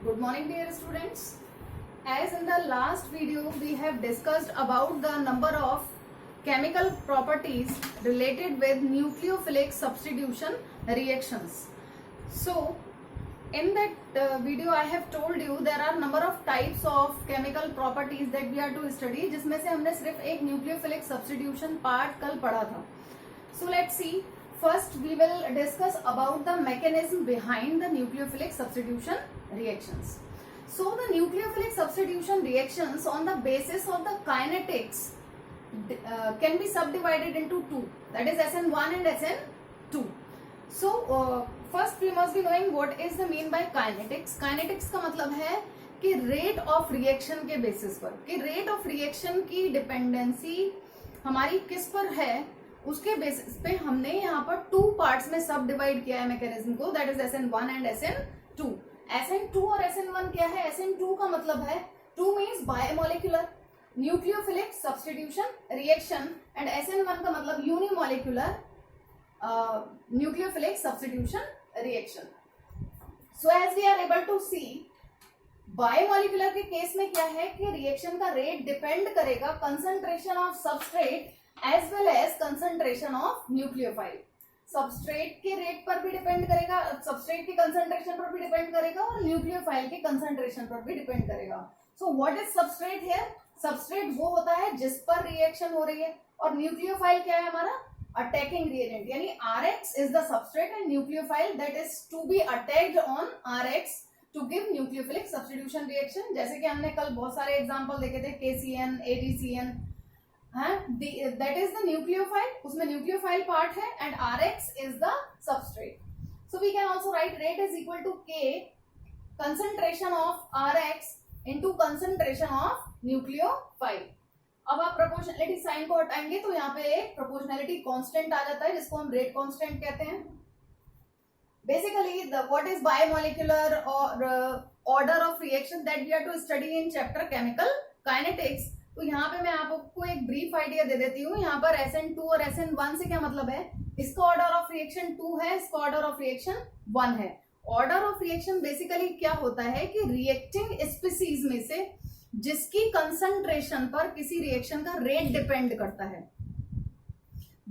Good morning, dear students. As in the last video, we have discussed about the number of chemical properties related with nucleophilic substitution reactions. So, in that video, I have told you there are number of types of chemical properties that we are to study. जिसमें से हमने सिर्फ एक nucleophilic substitution part कल पढ़ा था. So let's see. First, we will discuss about the mechanism behind the nucleophilic substitution reactions. So the nucleophilic substitution reactions on the basis of the kinetics can be subdivided into two, that is SN1 and SN2. So first we must be knowing what is the mean by kinetics. Kinetics का मतलब है कि rate of reaction के basis पर, कि rate of reaction की dependency हमारी किस पर है, उसके बेसिस पे हमने यहाँ पर टू पार्ट्स में सब डिवाइड किया है मैकेनिज्म को, that is SN1 and SN2. SN2 और SN1 क्या है? SN2 का मतलब है 2 means biomolecular nucleophilic substitution reaction and SN1 का मतलब unimolecular nucleophilic substitution reaction. So as we are able to see, biomolecular के केस में क्या है कि रिएक्शन का रेट डिपेंड करेगा concentration of substrate as well as concentration of nucleophile. Substrate के रेट पर भी डिपेंड करेगा, सबस्ट्रेट के कंसंट्रेशन पर भी डिपेंड करेगा और न्यूक्लियोफाइल के कंसंट्रेशन पर भी डिपेंड करेगा. So what is substrate here? Substrate वो होता है जिस पर रिएक्शन हो रही है, और न्यूक्लियोफाइल क्या है? हमारा अटैकिंग रिएजेंट, यानी Rx is the substrate and nucleophile that is to be attacked on Rx to give nucleophilic substitution reaction. जैसे कि हमने कल बहुत सारे एग्जांपल देखे थे, KCN, AgCN, that is the nucleophile, उसमें nucleophile part है and Rx is the substrate. So we can also write rate is equal to K concentration of Rx into concentration of nucleophile. अब आप proportionality sign को हटाएंगे तो यहाँ पे एक proportionality constant आ जाता है जिसको हम rate constant कहते हैं. Basically what is biomolecular or order of reaction that we are to study in chapter chemical kinetics. तो यहाँ पे मैं आपको एक ब्रीफ आइडिया दे देती हूँ. यहाँ पर SN2 और SN1 से क्या मतलब है? इसका ऑर्डर ऑफ रिएक्शन 2 है, इसका ऑर्डर ऑफ रिएक्शन 1 है. ऑर्डर ऑफ रिएक्शन बेसिकली क्या होता है कि रिएक्टिंग स्पीसीज में से जिसकी कंसंट्रेशन पर किसी रिएक्शन का रेट डिपेंड करता है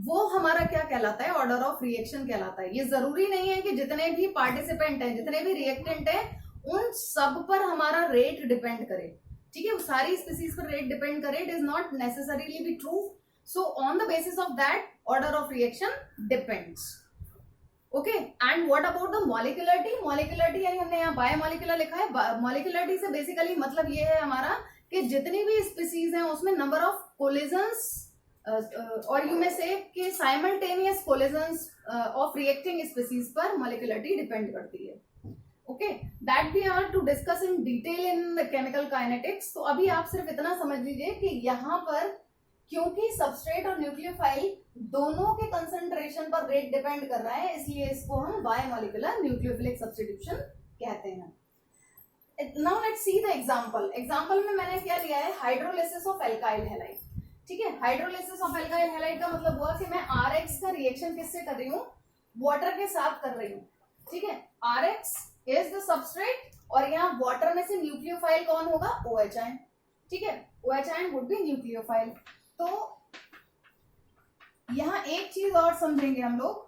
वो हमारा क्या कहलाता है? ऑर्डर ऑफ रिएक्शन कहलाता है. ये जरूरी नहीं है कि जितने भी पार्टिसिपेंट हैं, जितने भी रिएक्टेंट हैं, उन सब पर हमारा रेट डिपेंड करे. ठीक है, सारी स्पीसीज पर रेट डिपेंड करे. It is not necessarily be true. So on the basis of that order of reaction depends. Okay, and what about the molecularity? Molecularity यानी हमने यहाँ बायोमोलिकुलर लिखा है. मॉलिक्यूलरिटी से बेसिकली मतलब ये है हमारा कि जितनी भी स्पीसीज हैं उसमें नंबर ऑफ कोलिजन्स और यू में से कि simultaneous collisions of reacting species पर मॉलिक्यूलरिटी डिपेंड करती है. Okay, that we are to discuss in detail in chemical kinetics. तो अभी आप सिर्फ इतना समझ लीजिए कि यहाँ पर क्योंकि सबस्ट्रेट और न्यूक्लियोफाइल दोनों के कंसंट्रेशन पर रेट डिपेंड कर रहा है, इसलिए इसको हम बायोमोलिकुलर न्यूक्लियोफिलिक सब्स्टिट्यूशन कहते हैं. Now let's see the example. Example में मैंने क्या लिया है? Hydrolysis of alkyl halide. ठीक है, हाइड्रोलिसिस ऑफ एल्काइल हैलाइड का मतलब हुआ कि मैं Rx का रिएक्शन किससे कर रही हूँ? वाटर के साथ कर रही हूँ. ठीक है, Rx is the substrate और यहाँ वाटर में से न्यूक्लियोफाइल कौन होगा? OH ion. ठीक है, OH ion would be nucleophile. तो यहाँ एक चीज और समझेंगे हम लोग.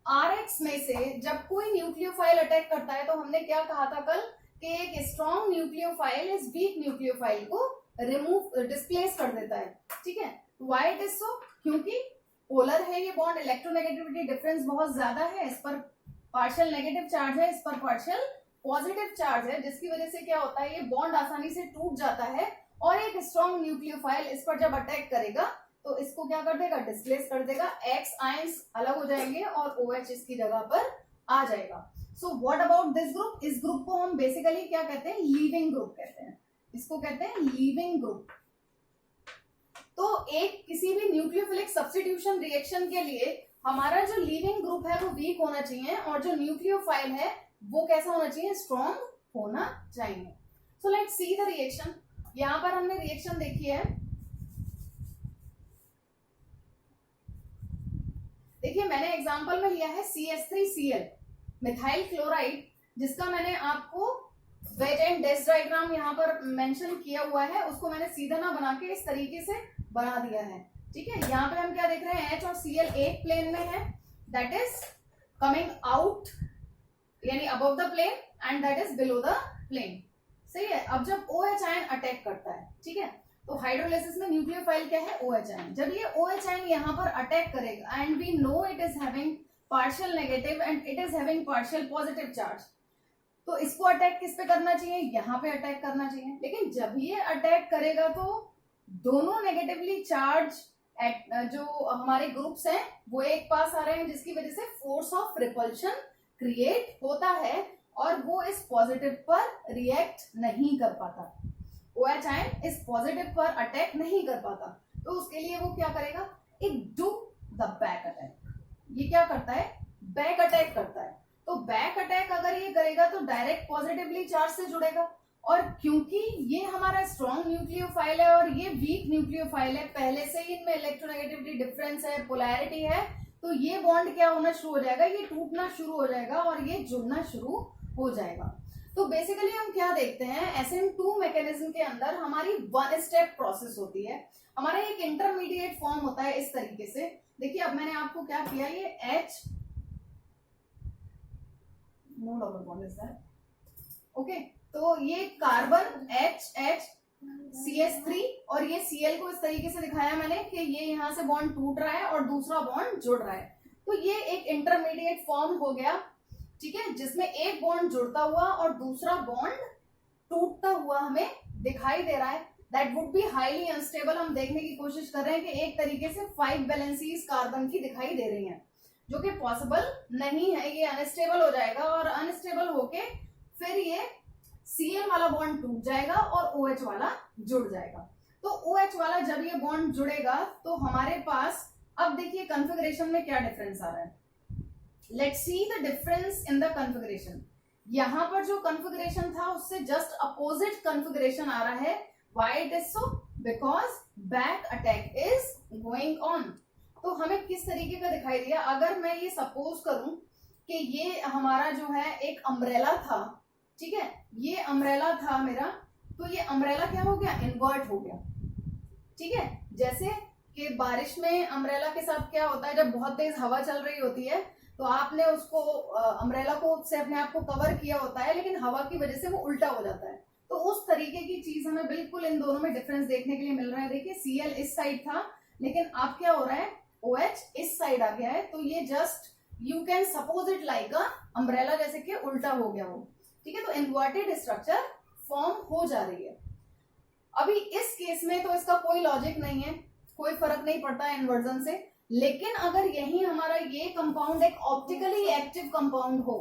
Rx में से जब कोई न्यूक्लियोफाइल अटैक करता है तो हमने क्या कहा था कल कि एक स्ट्रॉन्ग न्यूक्लियोफाइल इस वीक न्यूक्लियोफाइल को रिमूव डिस्प्लेस कर देता है. ठीक है, व्हाई इट इज सो? क्योंकि पोलर है ये बॉन्ड, इलेक्ट्रोनेगेटिविटी डिफरेंस बहुत ज्यादा है. इस पर पार्शियल नेगेटिव चार्ज है, इस पर पार्शियल पॉजिटिव चार्ज है, जिसकी वजह से क्या होता है? ये बॉन्ड आसानी से टूट जाता है और एक स्ट्रॉन्ग न्यूक्लियोफाइल इस पर जब अटैक करेगा तो इसको क्या कर देगा? डिस्प्लेस कर देगा. X आयंस अलग हो जाएंगे और OH इसकी जगह पर आ जाएगा. So what about this group? इस ग्रुप को हम बेसिकली क्या कहते हैं? लीविंग ग्रुप कहते हैं. इसको कहते हैं लीविंग ग्रुप. तो एक किसी भी न्यूक्लियोफिलिक सब्स्टिट्यूशन रिएक्शन के लिए हमारा जो लीविंग ग्रुप है वो वीक होना चाहिए और जो न्यूक्लियोफाइल है वो कैसा होना चाहिए? स्ट्रॉन्ग होना चाहिए. So let's see the reaction. यहां पर हमने रिएक्शन देखी है. देखिए मैंने एग्जांपल में लिया है CH3Cl मिथाइल क्लोराइड जिसका मैंने आपको वेज एंड डेस डायग्राम यहाँ पर मेंशन किया हुआ है, उसको मैंने सीधा ना बना के इस तरीके से बना दिया है। ठीक है, यहाँ पे हम क्या देख रहे हैं, H और Cl एक प्लेन में है, दैट इज कमिंग आउट यानी above the plane and that is below the plane. सही है। अब जब OH आयन अटैक करता है, ठीक है, तो हाइड्रोलाइसिस में न्यूक्लियोफाइल क्या है, OH आयन। जब ये OH आयन यहाँ पर अटैक करेगा and we know it is having partial negative and it is having partial positive charge, तो इसको अटैक किस पे करना चाहिए, यहाँ पे अटैक करना चाहिए। लेकिन जब ये अटैक करेगा तो दोनों नेगेटिवली चार्ज जो हमारे ग्रुप्स हैं वो एक पास आ रहे हैं, जिसकी वजह से फोर्स ऑफ रिपल्शन क्रिएट होता है और वो इस पॉजिटिव पर रिएक्ट नहीं कर पाता। OH आयन इस पॉजिटिव पर अटैक नहीं कर पाता, तो उसके लिए वो क्या करेगा, it do the back attack. ये क्या करता है, बैक अटैक करता है। तो बैक अटैक अगर ये करेगा तो डायरेक्ट पॉजिटिवली चार्ज से जुड़ेगा, और क्योंकि ये हमारा स्ट्रॉन्ग न्यूक्लियोफाइल है और ये वीक न्यूक्लियोफाइल है, पहले से ही इनमें इलेक्ट्रोनेगेटिविटी डिफरेंस है, पोलैरिटी है, तो ये बॉन्ड क्या होना शुरू हो जाएगा, ये टूटना शुरू हो जाएगा और ये जुड़ना शुरू हो जाएगा। तो बेसिकली हम क्या देखते हैं, SN2 मैकेनिज्म के अंदर हमारी वन स्टेप प्रोसेस होती है, हमारा एक इंटरमीडिएट फॉर्म होता है इस तरीके से। देखिए अब मैंने आपको क्या किया, ये H no double bond is that, okay, तो ये कार्बन H CH3 और ये Cl को इस तरीके से दिखाया मैंने कि ये यहां से बॉन्ड टूट रहा है और दूसरा बॉन्ड जुड़ रहा है, तो ये एक इंटरमीडिएट फॉर्म हो गया। ठीक है, जिसमें एक बॉन्ड जुड़ता हुआ और दूसरा बॉन्ड टूटता हुआ हमें दिखाई दे रहा है। That would be highly unstable. हम देखने की कोशिश कर रहे हैं कि एक तरीके से 5 वैलेंसीज कार्बन की दिखाई दे रही हैं, जो कि पॉसिबल नहीं है, ये अनस्टेबल हो जाएगा और अनस्टेबल होके फिर ये Cl वाला बॉन्ड टूट जाएगा और OH वाला जुड़ जाएगा। तो OH वाला जब ये बॉन्ड जुड़ेगा तो हमारे पास, अब देखिए कॉन्फ़िगरेशन में क्या डिफरेंस आ रहा है। Let's see the difference in the configuration. यहां पर जो कॉन्फ़िगरेशन था उससे जस्ट अपोजिट कॉन्फ़िगरेशन आ रहा है। Why it is so, because back attack is going on. तो हमें किस तरीके का दिखाई दिया, अगर मैं ये सपोज करूं कि ये हमारा जो है एक अम्ब्रेला था, ठीक है, ये अम्ब्रेला था मेरा, तो ये अम्ब्रेला क्या हो गया, इन्वर्ट हो गया। ठीक है, जैसे कि बारिश में अम्ब्रेला के साथ क्या होता है, जब बहुत तेज हवा चल रही होती है तो आपने उसको अम्ब्रेला को से अपने आप को कवर किया होता है, लेकिन हवा की वजह से वो उल्टा हो जाता है। तो उस तरीके की चीज हमें बिल्कुल इन दोनों में डिफरेंस देखने के लिए मिल रहा है। देखिए Cl इस साइड था, लेकिन अब क्या हो रहा है, OH इस साइड आ गया है, तो ये just you can suppose it like a umbrella, जैसे कि उल्टा हो गया वो। ठीक है, तो इन्वर्टेड स्ट्रक्चर फॉर्म हो जा रही है। अभी इस केस में तो इसका कोई लॉजिक नहीं है, कोई फर्क नहीं पड़ता है इन्वर्जन से। लेकिन अगर यही हमारा ये कंपाउंड एक ऑप्टिकली एक्टिव कंपाउंड हो,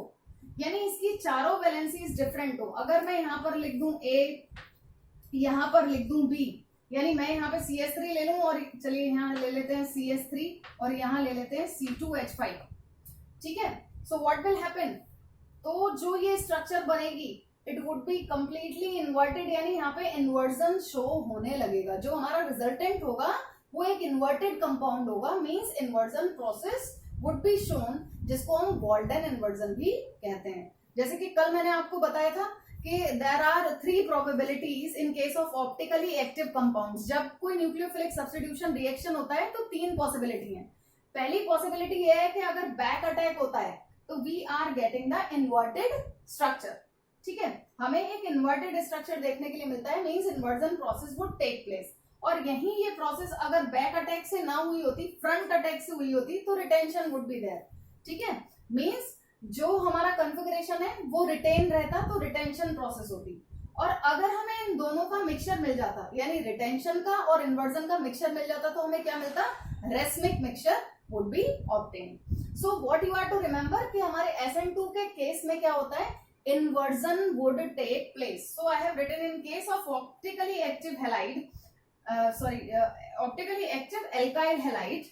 यानी इसकी चारों वैलेंसीज डिफरेंट हो, अगर मैं यहाँ पर लिख दूं A, यहाँ पर लिख दूं B, यानी मैं यहाँ पे CH3 ले लूं और चलिए यहाँ ले लेते हैं CH3 और यहाँ ले लेते हैं C2H5। ठीक है, सो व्हाट विल हैपन, तो जो ये स्ट्रक्चर बनेगी it would be completely inverted, यानी यहाँ पे इन्वर्जन शो होने लगेगा। जो हमारा रिजल्टेंट होगा वो एक इन्वर्टेड कंपाउंड होगा, means inversion process would be shown, जिसको हम गोल्डन इन्वर्जन भी कहते हैं। जैसे कि कल मैंने आपको बताया था कि there are 3 probabilities in case of optically active compounds. जब कोई न्यूक्लियोफिलिक सब्स्टिट्यूशन रिएक्शन होता है तो 3 पॉसिबिलिटी है। पहली पॉसिबिलिटी ये है कि अगर बैक अटैक होता है तो we are getting the inverted structure. ठीक है, हमें एक इन्वर्टेड स्ट्रक्चर देखने के लिए मिलता है, means inversion process would take place. और यही ये प्रोसेस अगर बैक अटैक से ना हुई होती, फ्रंट अटैक से हुई होती, तो रिटेंशन वुड बी देयर। ठीक है, मींस जो हमारा कॉन्फ़िगरेशन है वो रिटेन रहता, तो रिटेंशन प्रोसेस होती। और अगर हमें इन दोनों का मिक्सचर मिल जाता, यानी रिटेंशन का और इन्वर्जन का मिक्सचर मिल जाता, तो हमें क्या मिलता, racemic mixture would be obtain. So what you are to remember कि हमारे SN2 के केस में क्या होता है, inversion would take place. So I have written in case of optically active halide, optically active alkyl halide,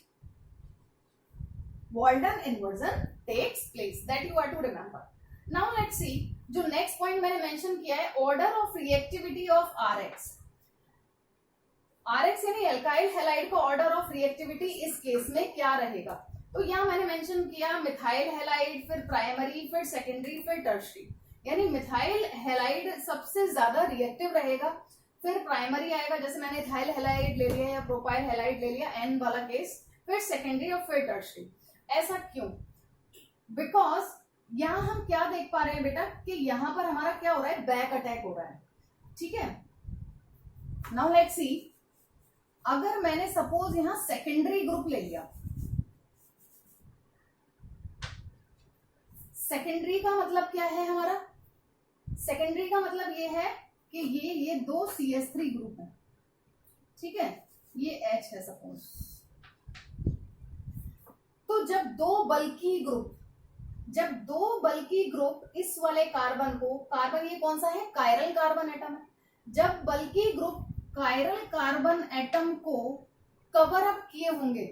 Walden inversion takes place. That you are to remember. Now let's see, जो next point मैंने mention किया है, order of reactivity of RX. RX यानी alkyl halide का order of reactivity इस case में क्या रहेगा? तो यहाँ मैंने मेंशन किया मिथाइल हैलाइड, फिर प्राइमरी, फिर सेकेंडरी, फिर टर्शरी। यानी मिथाइल हैलाइड सबसे ज्यादा रिएक्टिव रहेगा, फिर प्राइमरी आएगा, जैसे मैंने इथाइल हैलाइड ले लिया या प्रोपाइल हैलाइड ले लिया, एन वाला केस, फिर सेकेंडरी और फिर टर्शरी। ऐसा क्यों? बिकॉज यहाँ हम क्या देख पा रहे हैं बेटा कि यहाँ पर हमारा क्या हो रहा है, बैक अटैक हो रहा है। ठीक है, नाउ लेट्स सी, अगर मैंने सपोज यहां सेकेंडरी ग्रुप ले लिया, सेकेंडरी का मतलब क्या है हमारा, सेकेंडरी का मतलब ये है कि ये दो CH3 ग्रुप है, ठीक है, ये H है सपोज। तो जब दो बल्की ग्रुप इस वाले कार्बन को, कार्बन ये कौन सा है, कायरल कार्बन एटम है, जब बल्की ग्रुप कायरल कार्बन एटम को कवर अप किए होंगे,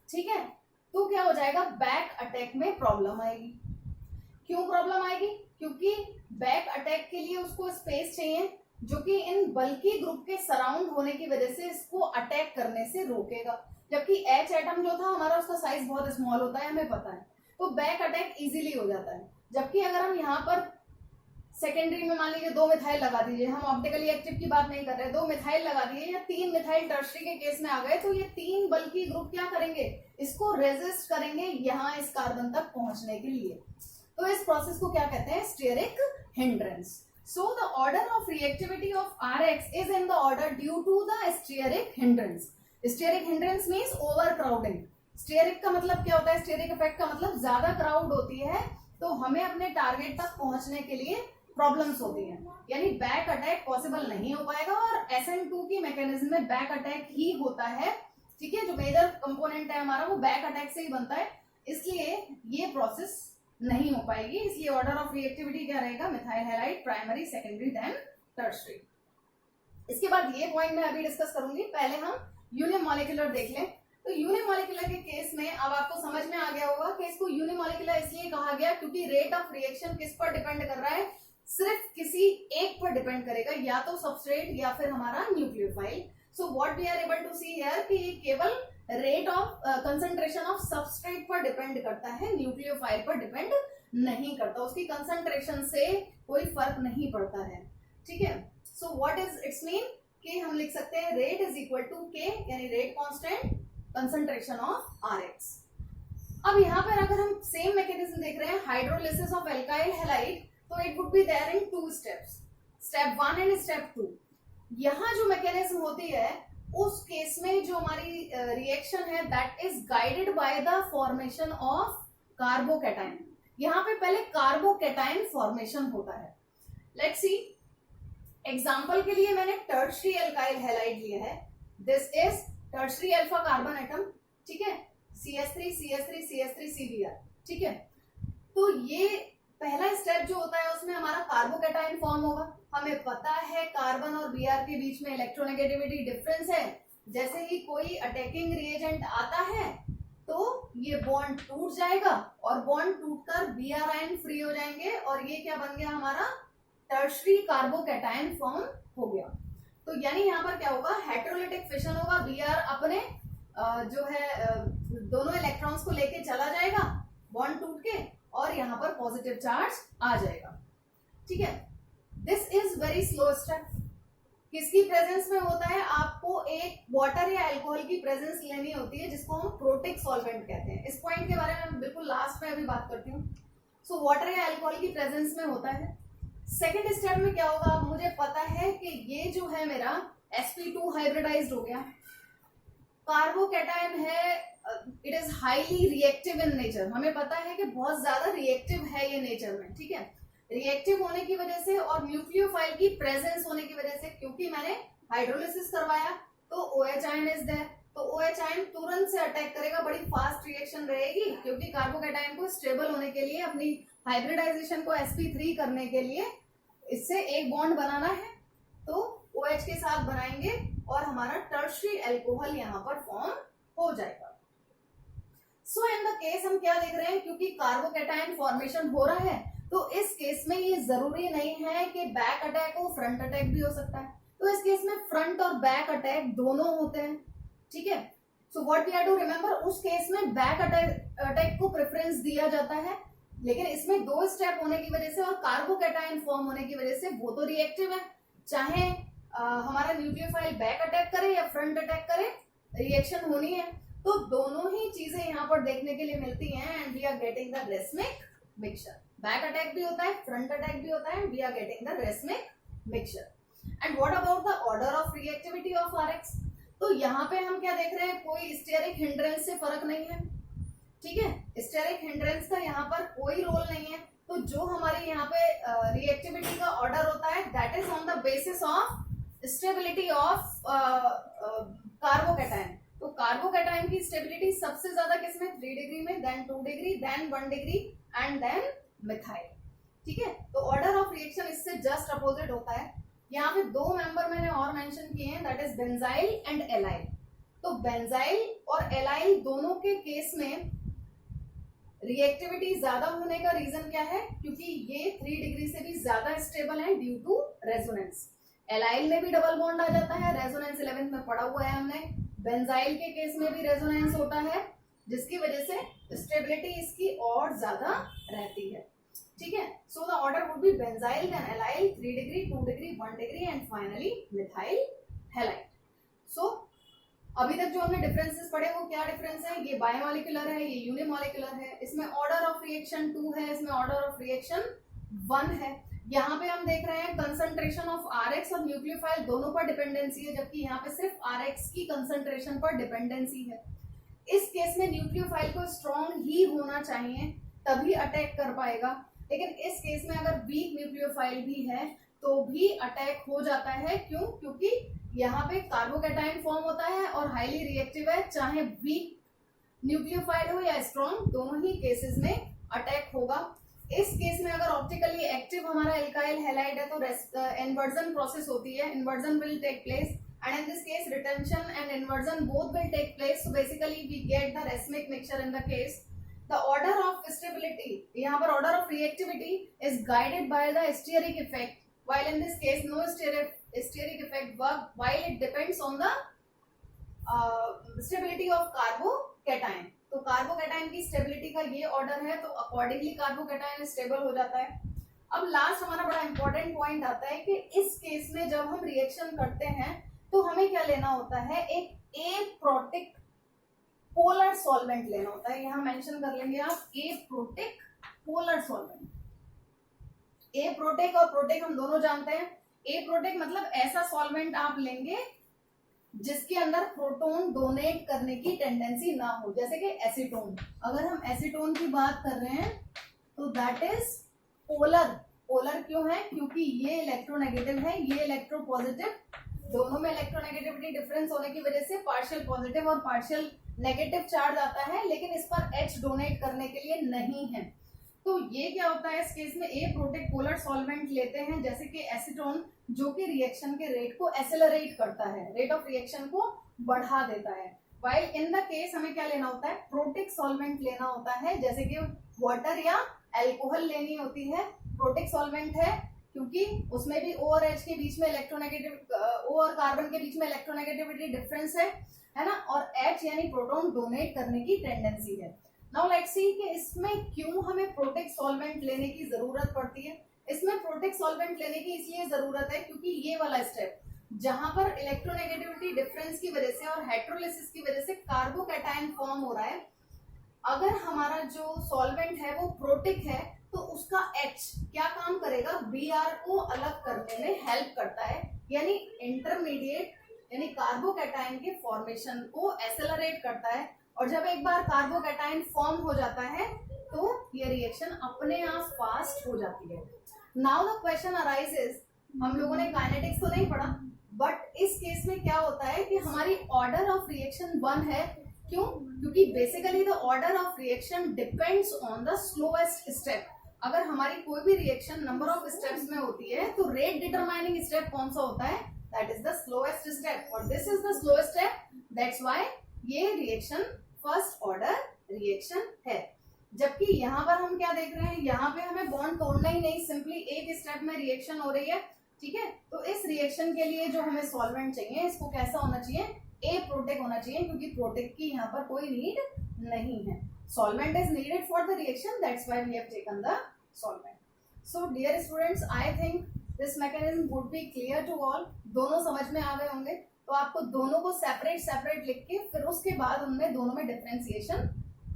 ठीक है, तो क्या हो जाएगा, बैक अटैक में प्रॉब्लम आएगी। क्यों प्रॉब्लम आएगी? क्योंकि बैक अटैक के लिए उसको स्पेस चाहिए जो कि इन बल्की ग्रुप के सराउंड होने की वजह से इसको अटैक करने से रोकेगा। जबकि H एटम जो था हमारा, उसका साइज बहुत स्मॉल होता है, हमें पता है, तो बैक अटैक इजीली हो जाता है। जबकि अगर हम यहाँ पर सेकेंडरी में मान लीजिए 2 मिथाइल लगा दीजिए, हम ऑप्टिकली एक्टिव की बात नहीं कर रहे, 2 मिथाइल लगा दिए या 3 मिथाइल टर्शरी के केस में आ गए, तो ये 3 बल्की ग्रुप क्या करेंगे, इसको रेजिस्ट करेंगे यहाँ इस कार्बन तक पहुंचने के लिए। तो इस प्रोसेस को क्या कहते हैं, stearic hindrance. So the order of reactivity of Rx is in the order due to the steric hindrance. Steric hindrance means overcrowding. Steric का मतलब क्या होता है, steric effect का मतलब ज्यादा क्राउड होती है तो हमें अपने टारगेट तक पहुंचने के लिए प्रॉब्लम्स होती हैं, यानी बैक अटैक पॉसिबल नहीं हो पाएगा। और SN2 की मैकेनिज्म में बैक अटैक ही होता है, ठीक है, जो मेजर कंपोनेंट है हमारा वो बैक अटैक से ही बनता है, इसलिए ये प्रोसेस नहीं हो पाएगी। इसलिए ऑर्डर ऑफ रिएक्टिविटी क्या रहेगा, methyl halide, primary, secondary, then tertiary. इसके बाद ये पॉइंट मैं अभी डिस्कस करूंगी, पहले हम यूनिमॉलिक्यूलर देख लें। तो यूनिमॉलिक्यूलर के केस में अब आपको समझ में आ गया होगा कि इसको यूनिमॉलिक्यूलर इसलिए कहा गया क्योंकि रेट ऑफ रिएक्शन किस पर डिपेंड कर रहा है, सिर्फ किसी एक पर डिपेंड करेगा, या तो सबस्ट्रेट या फिर हमारा nucleophile. So what we are able to see here कि ये केवल rate of concentration of substrate पर डिपेंड करता है, न्यूक्लियोफाइल पर डिपेंड नहीं करता, उसकी कंसंट्रेशन से कोई फर्क नहीं पड़ता है, ठीक है। So what is it's mean कि हम लिख सकते हैं रेट इज इक्वल टू के, यानी rate constant, concentration of Rx। अब यहाँ पर अगर हम सेम मैकेनिज्म देख रहे हैं, हाइड्रोलिसिस ऑफ एल्काइल हैलाइड, तो it would be there in 2 steps, step 1 and step 2। यहाँ जो मैकेनिज्म होती है उस केस में जो हमारी रिएक्शन है that is guided by the formation of carbocation. यहाँ पे पहले कार्बोकैटायन फॉर्मेशन होता है। लेट्स सी, एग्जांपल के लिए मैंने टर्शरी एल्काइल हैलाइड लिया है, this is tertiary alpha carbon atom, ठीक है, CH3 CH3 CH3 CBr, ठीक है। तो ये पहला स्टेप जो होता है उसमें हमारा कार्बोकैटायन फॉर्म होगा। हमें पता है कार्बन और Br के बीच में इलेक्ट्रोनेगेटिविटी डिफरेंस है, जैसे ही कोई अटैकिंग रिएजेंट आता है तो ये बॉन्ड टूट जाएगा और बॉन्ड टूटकर Br आयन फ्री हो जाएंगे और ये क्या बन गया, हमारा टर्शरी कार्बोकैटायन फॉर्म हो गया। तो यानी यहाँ पर क्या होगा, हेटेरोलिटिक फिशन होगा, Br अपने जो है दोनों इलेक्ट्रॉन्स को लेके चला जाएगा बॉन्ड टूट के और यहाँ पर पॉजिटिव चार्ज आ जाएगा, ठीक है। This is very slow step, किसकी प्रेजेंस में होता है, आपको एक वाटर या अल्कोहल की प्रेजेंस लेनी होती है जिसको हम प्रोटिक सॉल्वेंट कहते हैं। इस पॉइंट के बारे में बिल्कुल लास्ट में अभी बात करती हूँ। सो वाटर या अल्कोहल की प्रेजेंस में होता है। सेकेंड स्टेप में क्या होगा, मुझे पता है कि ये जो है मेरा sp2 हाइब्रिडाइज्ड हो गया, कार्बोकैटायन है, it is highly reactive in nature, हमें पता है कि बहुत ज्यादा रिएक्टिव है ये नेचर में, ठीक है। रिएक्टिव होने की वजह से और न्यूक्लियोफाइल की प्रेजेंस होने की वजह से, क्योंकि मैंने हाइड्रोलिसिस करवाया तो OH आयन इज देयर, तो OH आयन तुरंत से अटैक करेगा, बड़ी फास्ट रिएक्शन रहेगी, क्योंकि कार्बोकैटायन को स्टेबल होने के लिए, अपनी हाइब्रिडाइजेशन को sp3 करने के लिए इससे एक बॉन्ड बनाना है, तो OH के साथ बनाएंगे और हमारा टर्शरी अल्कोहल यहाँ पर फॉर्म हो जाएगा। सो इन द केस हम क्या देख रहे हैं, क्योंकि कार्बोकैटायन फॉर्मेशन हो रहा है तो इस केस में ये जरूरी नहीं है कि बैक अटैक हो, फ्रंट अटैक भी हो सकता है। तो इस केस में फ्रंट और बैक अटैक दोनों होते हैं, ठीक है। So what we have to remember, उस केस में बैक अटैक को प्रेफरेंस दिया जाता है, लेकिन इसमें 2 स्टेप होने की वजह से और कार्बोकैटायन फॉर्म होने की वजह से वो तो रिएक्टिव है, चाहे हमारा न्यूक्लियोफाइल बैक अटैक करे या फ्रंट अटैक करे, रिएक्शन होनी है। तो दोनों ही चीजें यहाँ पर देखने के लिए मिलती हैं and we are getting the racemic mixture. Back attack भी होता है, फ्रंट अटैक भी होता है, we are getting the racemic mixture. And what about the order of reactivity of RX? तो यहाँ पे हम क्या देख रहे हैं, कोई स्टेरिक हिंड्रेंस से फर्क नहीं है, ठीक है, स्टेरिक हिंड्रेंस का यहाँ पर कोई रोल नहीं है। तो जो हमारी यहाँ पे रिएक्टिविटी का ऑर्डर होता है that is on the basis of stability of carbocation. तो कार्बोकैटायन की स्टेबिलिटी सबसे ज्यादा किसमें, 3 डिग्री में, then 2 degree, then 1 degree and then methyl, ठीक है। तो ऑर्डर ऑफ रिएक्शन इससे जस्ट अपोजिट होता है। यहाँ पे 2 मेंबर मैंने और मेंशन किए हैं, that is benzyl and allyl. तो बेंजाइल और एलाइल दोनों के केस में रिएक्टिविटी ज्यादा होने का रीजन क्या है, क्योंकि ये 3 डिग्री से भी ज्यादा स्टेबल है ड्यू टू रेजोनेंस। एलाइल में भी डबल बॉन्ड आ जाता है, रेजोनेंस 11th में पढ़ा हुआ है हमने। बेंजाइल के केस में भी रेजोनेंस होता है, जिसकी वजह से स्टेबिलिटी इसकी और ज्यादा रहती है, ठीक है। So the order would be benzyl then allyl, 3 degree, 2 degree, 1 degree and finally methyl halide. So अभी तक जो हमने डिफरेंसेस पढ़े वो क्या डिफरेंस है, ये बायोमोलिकुलर है, ये यूनिमोलिकुलर है, इसमें ऑर्डर ऑफ रिएक्शन 2 है, इसमें ऑर्डर ऑफ रिएक्शन 1 है। यहाँ पे हम देख रहे हैं कंसंट्रेशन ऑफ आरएक्स और न्यूक्लियोफाइल दोनों पर डिपेंडेंसी है, जबकि यहाँ पे सिर्फ आरएक्स की कंसंट्रेशन पर डिपेंडेंसी है। इस केस में न्यूक्लियोफाइल को स्ट्रॉन्ग ही होना चाहिए तभी अटैक कर पाएगा, लेकिन इस केस में अगर वीक न्यूक्लियोफाइल भी है तो भी अटैक हो जाता है। क्यों? क्योंकि यहाँ पे कार्बोकैटायन फॉर्म होता है और हाईली रिएक्टिव है, चाहे वीक न्यूक्लियोफाइल हो या स्ट्रॉन्ग, दोनों ही केसेस में अटैक होगा। इस केस में अगर ऑप्टिकली एक्टिव हमारा एल्काइल हैलाइड है तो इन्वर्जन प्रोसेस होती है, inversion will take place and in this case retention and inversion both will take place, so basically we get the racemic mixture in the case. The order of stability, यहाँ पर order of reactivity is guided by the steric effect, while in this case no steric effect work, while it depends on the stability of carbocation. तो carbocation की stability का ये order है, तो accordingly carbocation stable हो जाता है। अब लास्ट हमारा बड़ा इंपॉर्टेंट पॉइंट आता है कि इस केस में जब हम रिएक्शन करते हैं तो हमें क्या लेना होता है, एक एप्रोटिक पोलर सॉल्वेंट लेना होता है। यहां मेंशन कर लेंगे आप एप्रोटिक पोलर सॉल्वेंट। एप्रोटिक और प्रोटिक हम दोनों जानते हैं। एप्रोटिक मतलब ऐसा सॉल्वेंट आप लेंगे जिसके अंदर प्रोटॉन डोनेट करने की टेंडेंसी ना हो, जैसे कि एसीटोन। अगर हम एसीटोन की बात कर रहे हैं तो दैट इज पोलर। पोलर क्यों है? क्योंकि ये इलेक्ट्रोनेगेटिव है, ये इलेक्ट्रोपॉजिटिव। दोनों में इलेक्ट्रोनेगेटिविटी डिफरेंस होने की वजह से पार्शियल पॉजिटिव और पार्शियल नेगेटिव चार्ज आता है, लेकिन इस पर H डोनेट करने के लिए नहीं है। तो ये क्या होता है, इस केस में एप्रोटिक पोलर सॉल्वेंट लेते हैं जैसे कि एसीटोन, जो कि रिएक्शन के रेट को एक्सेलरेट करता है, रेट ऑफ रिएक्शन को बढ़ा देता है। वाइल इन द केस हमें क्या लेना होता है, प्रोटिक सॉल्वेंट लेना होता है, जैसे कि वाटर या एल्कोहल लेनी होती है। प्रोटिक सॉल्वेंट है क्योंकि उसमें भी O और H के बीच में इलेक्ट्रोनेगेटिव, O और कार्बन के बीच में इलेक्ट्रोनेगेटिविटी डिफरेंस है ना, और H यानी प्रोटॉन डोनेट करने की टेंडेंसी है। नाउ लेट्स सी कि इसमें क्यों हमें प्रोटिक सॉल्वेंट लेने की जरूरत पड़ती है। इसमें प्रोटिक सॉल्वेंट लेने की इसलिए जरूरत है क्योंकि ये वाला स्टेप जहां पर इलेक्ट्रोनेगेटिविटी डिफरेंस की वजह से और हेटेरोलिसिस की वजह से कार्बोकैटायन फॉर्म हो रहा है, अगर हमारा जो सॉल्वेंट है वो प्रोटिक है तो उसका H क्या काम करेगा, Br को अलग करने में हेल्प करता है, यानी इंटरमीडिएट यानी कार्बोकैटायन के फॉर्मेशन को एक्सेलरेट करता है। और जब एक बार कार्बोकैटायन फॉर्म हो जाता है तो ये रिएक्शन अपने आप फास्ट हो जाती है। नाउ द क्वेश्चन अराइजेस, हम लोगों ने काइनेटिक्स तो नहीं पढ़ा, बट इस केस में क्या होता है कि हमारी ऑर्डर ऑफ रिएक्शन 1 है। क्यों? क्योंकि basically the order of reaction depends on the slowest step. अगर हमारी कोई भी रिएक्शन नंबर ऑफ स्टेप्स में होती है तो रेट डिटरमाइनिंग स्टेप कौन सा होता है, that is the slowest step, और this is the slowest step, that's why ये रिएक्शन फर्स्ट ऑर्डर रिएक्शन है। जबकि यहाँ पर हम क्या देख रहे हैं, यहाँ पे हमें बॉन्ड तोड़ना ही नहीं, सिंपली एक स्टेप में रिएक्शन हो रही है, ठीक है। तो इस रिएक्शन के लिए जो हमें सॉल्वेंट चाहिए, इसको कैसा होना चाहिए, ए प्रोटिक होना चाहिए, क्योंकि प्रोटिक की यहाँ पर कोई नीड नहीं है। solvent is needed for the reaction, that's why we have taken the solvent. So dear students, I think this mechanism would be clear to all. दोनों समझ में आ गए होंगे. तो आपको दोनों को सेपरेट लिख के फिर उसके बाद हमने दोनों में डिफरेंशिएशन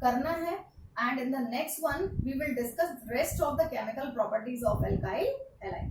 करना है. And in the next one we will discuss rest of the chemical properties of alkyl halide.